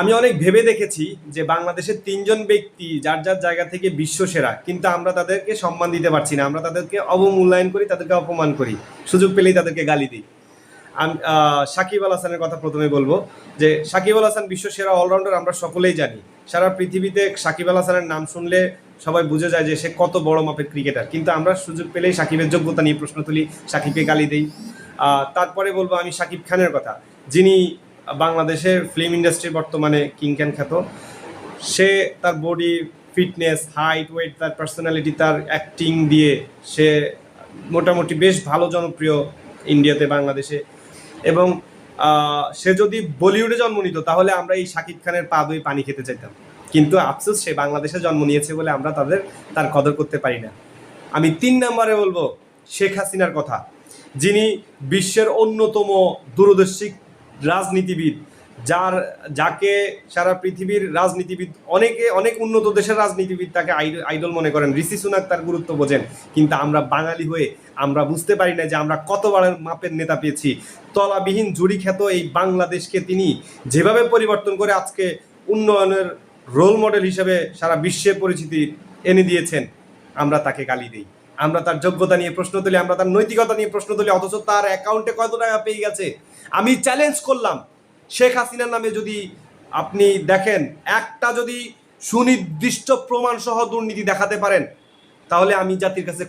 আমি অনেক ভেবে দেখেছি যে বাংলাদেশের তিনজন ব্যক্তি যার যার জায়গা থেকে বিশ্বসেরা, কিন্তু আমরা তাদেরকে সম্মান দিতে পারছি না। আমরা তাদেরকে অবমূল্যায়ন করি, তাদেরকে অপমান করি, সুযোগ পেলেই তাদেরকে গালি দিই। আমি সাকিব আল হাসানের কথা প্রথমে বলবো যে সাকিব আল হাসান বিশ্বসেরা অলরাউন্ডার, আমরা সকলেই জানি। সারা পৃথিবীতে সাকিব আল হাসানের নাম শুনলে সবাই বুঝে যায় যে সে কত বড় মাপের ক্রিকেটার, কিন্তু আমরা সুযোগ পেলেই সাকিবের যোগ্যতা নিয়ে প্রশ্ন তুলি, সাকিবকে গালি দিই। তারপরে বলবো আমি সাকিব খানের কথা, যিনি বাংলাদেশের ফিল্ম ইন্ডাস্ট্রি বর্তমানে কিং ক্যান খ্যাত। সে তার বডি ফিটনেস, হাইট, ওয়েট, তার পার্সোনালিটি, তার অ্যাক্টিং দিয়ে সে মোটামুটি বেশ ভালো জনপ্রিয় ইন্ডিয়াতে, বাংলাদেশে। এবং সে যদি বলিউডে জন্ম নিত তাহলে আমরা এই শাকিব খানের পা ধুয়ে পানি খেতে চাইতাম, কিন্তু আফসোস সে বাংলাদেশে জন্ম নিয়েছে বলে আমরা তার কদর করতে পারি না। আমি 3 নম্বরে বলবো শেখ হাসিনার কথা, যিনি বিশ্বের অন্যতম দূরদর্শী রাজনীতিবিদ, যাকে সারা পৃথিবীর রাজনীতিবিদ, অনেক উন্নত দেশের রাজনীতিবিদ তাকে আইডল মনে করেন। ঋষি সুনাক তার গুরুত্ব বোঝেন, কিন্তু আমরা বাঙালি হয়ে আমরা বুঝতে পারি না যে আমরা কত বড় মাপের নেতা পেয়েছি। তলাবিহীন জুড়ি খ্যাত এই বাংলাদেশকে তিনি যেভাবে পরিবর্তন করে আজকে উন্নয়নের রোল মডেল হিসেবে সারা বিশ্বে পরিচিতি এনে দিয়েছেন, আমরা তাকে গালি দিই। আমরা তার যোগ্যতা নিয়ে প্রশ্ন তুলি, আমরা তার নৈতিকতা নিয়ে প্রশ্ন তুলি, অথচ তার অ্যাকাউন্টে কত টাকা পেয়ে গেছে। আমি চ্যালেঞ্জ করলাম, শেখ হাসিনার নামে যদি আপনি দেখেন একটা যদি সুনির্দিষ্ট প্রমাণ সহ দুর্নীতি দেখাতে পারেন, তাহলে আমি জাতির কাছে